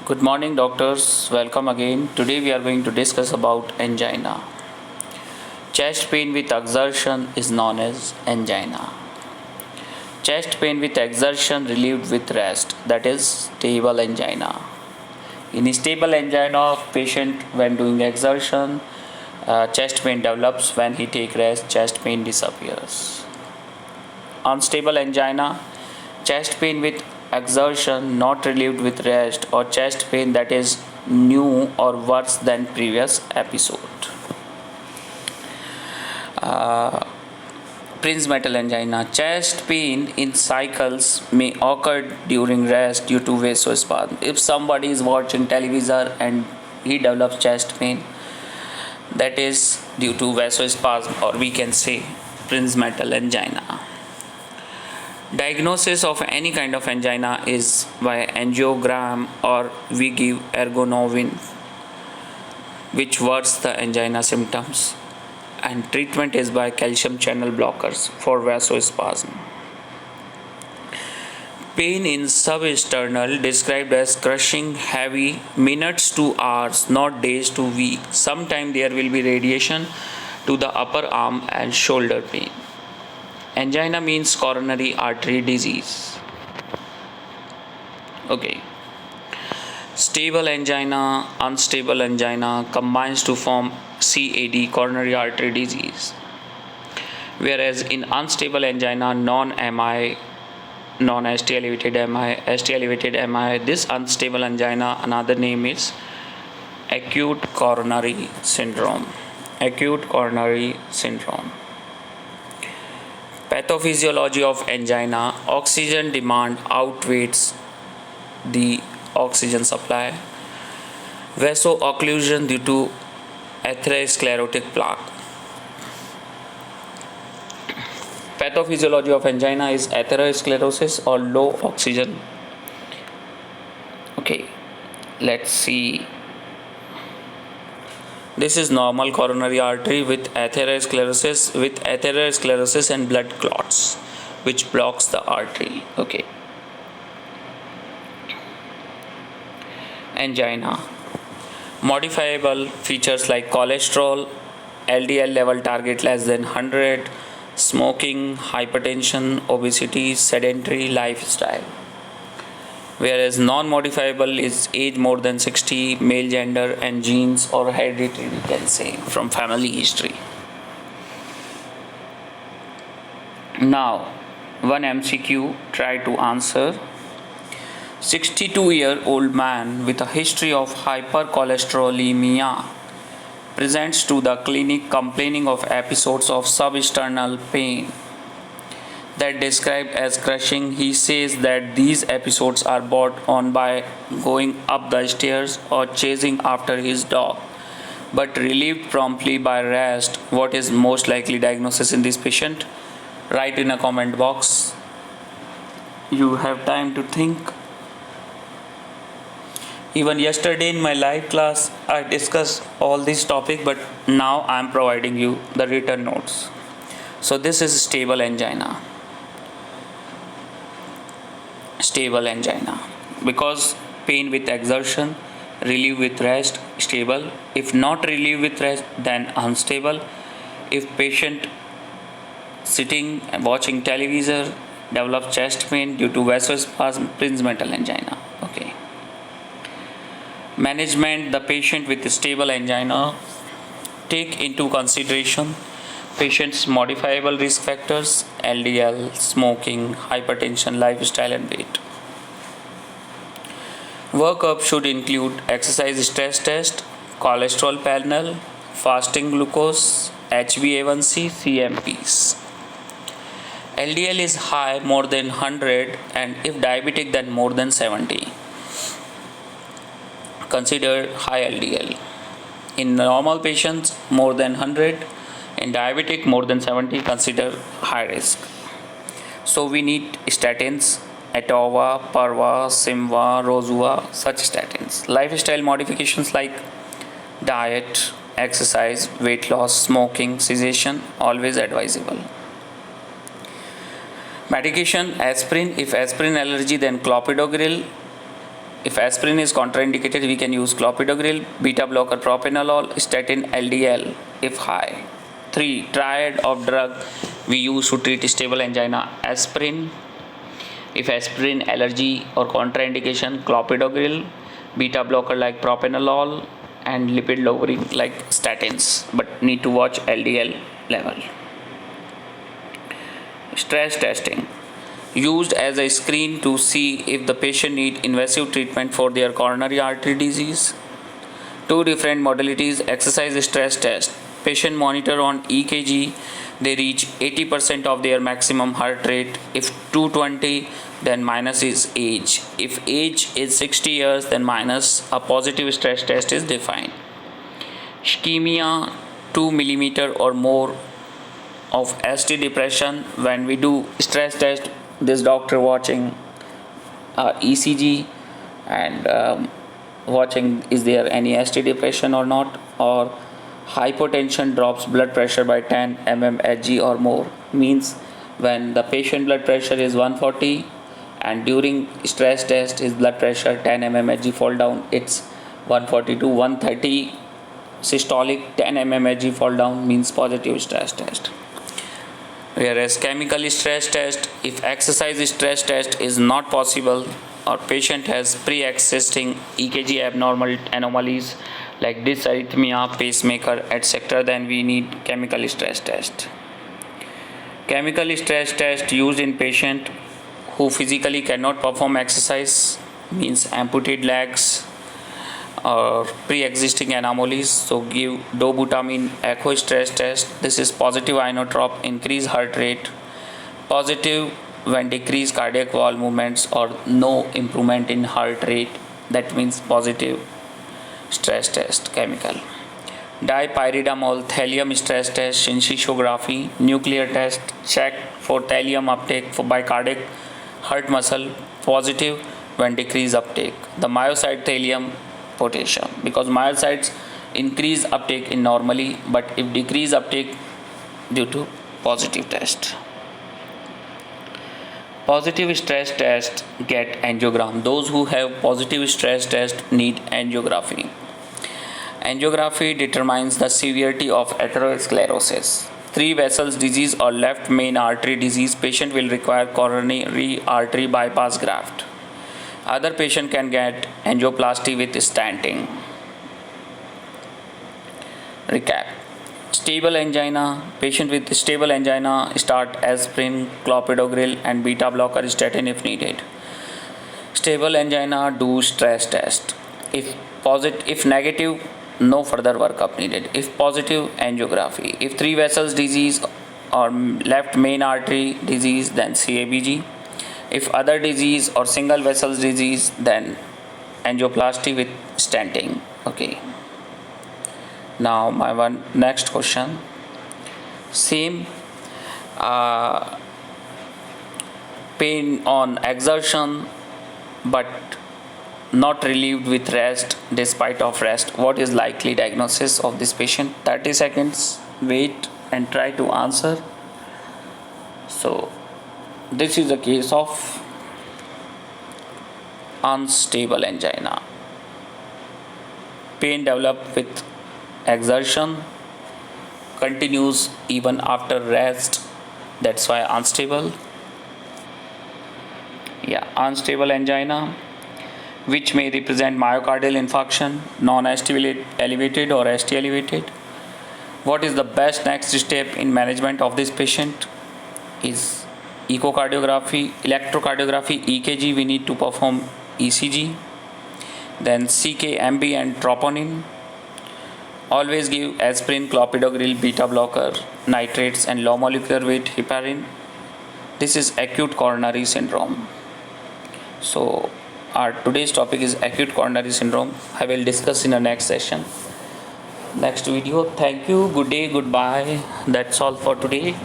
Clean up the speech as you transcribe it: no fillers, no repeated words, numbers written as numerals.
Good morning, doctors. Welcome again. Today we are going to discuss about angina. Chest pain with exertion is known as angina. Chest pain with exertion relieved with rest, that is stable angina. In stable angina, patient when doing exertion, chest pain develops. When he take rest, chest pain disappears. Unstable angina, chest pain with exertion not relieved with rest, or chest pain that is new or worse than previous episode. Prinzmetal angina, chest pain in cycles may occur during rest due to vasospasm. If somebody is watching television and he develops chest pain, that is due to vasospasm, or we can say Prinzmetal angina. Diagnosis of any kind of angina is by angiogram, or we give ergonovin, which worsens the angina symptoms, and treatment is by calcium channel blockers for vasospasm. Pain in substernal described as crushing, heavy, minutes to hours, not days to weeks. Sometimes there will be radiation to the upper arm and shoulder pain. Angina means coronary artery disease. Okay. Stable angina, unstable angina combines to form CAD, coronary artery disease. Whereas in unstable angina, non-MI, non-ST elevated MI, ST elevated MI, this unstable angina, another name is acute coronary syndrome. Acute coronary syndrome. Pathophysiology of angina, oxygen demand outweighs the oxygen supply. Vasoocclusion due to atherosclerotic plaque. Pathophysiology of angina is atherosclerosis or low oxygen. Okay, let's see. This is normal coronary artery with atherosclerosis and blood clots, which blocks the artery. Okay. Angina. Modifiable features like cholesterol, LDL level target less than 100, smoking, hypertension, obesity, sedentary lifestyle. Whereas non-modifiable is age more than 60, male gender, and genes or hereditary, we can say, from family history. Now, one MCQ, try to answer. 62-year-old man with a history of hypercholesterolemia presents to the clinic complaining of episodes of substernal pain that described as crushing. He says that these episodes are brought on by going up the stairs or chasing after his dog, but relieved promptly by rest. What is most likely diagnosis in this patient? Write in a comment box. You have time to think. Even yesterday in my live class, I discussed all these topics, but now I am providing you the written notes. So this is stable angina. Stable angina, because pain with exertion, relieve with rest, stable. If not relieve with rest, then unstable. If patient sitting and watching television develops chest pain due to vasospasm, Prinzmetal angina. Okay. Management: the patient with stable angina take into consideration patient's modifiable risk factors, LDL, smoking, hypertension, lifestyle, and weight. Workup should include exercise stress test, cholesterol panel, fasting glucose, HbA1c, CMPs. LDL is high, more than 100, and if diabetic, then more than 70. Consider high LDL. In normal patients, more than 100. In diabetic, more than 70, consider high risk. So we need statins, Atova, Parva, Simva, Rozua, such statins. Lifestyle modifications like diet, exercise, weight loss, smoking, cessation, always advisable. Medication: aspirin. If aspirin allergy, then clopidogrel. If aspirin is contraindicated, we can use clopidogrel, beta blocker propranolol, statin, LDL if high. 3. Triad of drug we use to treat stable angina: aspirin, if aspirin allergy or contraindication, clopidogrel, beta blocker like propranolol, and lipid lowering like statins, but need to watch LDL level. Stress testing used as a screen to see if the patient need invasive treatment for their coronary artery disease. Two different modalities: exercise stress test. Patient monitor on EKG, they reach 80% of their maximum heart rate. If 220, then minus is age. If age is 60 years, then minus. A positive stress test is defined. Ischemia 2 millimeter or more of ST depression. When we do stress test, this doctor watching ECG and watching is there any ST depression or not, or hypotension drops blood pressure by 10 mmHg or more, means when the patient blood pressure is 140 and during stress test his blood pressure 10 mmHg fall down, it's 140 to 130 systolic, 10 mmHg fall down, means positive stress test. Whereas chemical stress test, if exercise stress test is not possible or patient has pre-existing EKG abnormal anomalies like dysarrhythmia, pacemaker, etc., then we need chemical stress test. Chemical stress test used in patient who physically cannot perform exercise, means amputate legs or pre-existing anomalies. So give dobutamine echo stress test. This is positive inotrope, increase heart rate. Positive when decrease cardiac wall movements or no improvement in heart rate, that means positive stress test. Chemical dipyridamole thallium stress test, scintigraphy, nuclear test, check for thallium uptake by cardiac heart muscle, positive when decrease uptake. The myocyte thallium potassium, because myocytes increase uptake in normally, but if decrease uptake due to positive test. Positive stress test get angiogram. Those who have positive stress test need angiography. Angiography determines the severity of atherosclerosis. 3 vessels disease or left main artery disease, patient will require coronary artery bypass graft. Other patient can get angioplasty with stenting. Recap. Stable angina. Patient with stable angina start aspirin, clopidogrel and beta blocker statin if needed. Stable angina, do stress test. If negative, no further workup needed. If positive, angiography. If 3 vessels disease or left main artery disease, then CABG. If other disease or single vessels disease, then angioplasty with stenting. Okay. Now my next question. Same pain on exertion but not relieved with rest despite of rest. What is likely diagnosis of this patient? 30 seconds. Wait and try to answer. So this is a case of unstable angina. Pain developed with exertion, continues even after rest, that's why unstable. Unstable angina, which may represent myocardial infarction, non-ST elevated or ST elevated. What is the best next step in management of this patient? Is echocardiography, electrocardiography, EKG, we need to perform ECG, then CK-MB and troponin. Always give aspirin, clopidogrel, beta blocker, nitrates and low molecular weight heparin. This is acute coronary syndrome. So our today's topic is acute coronary syndrome. I will discuss in the next session, next video. Thank you. Good day. Goodbye. That's all for today.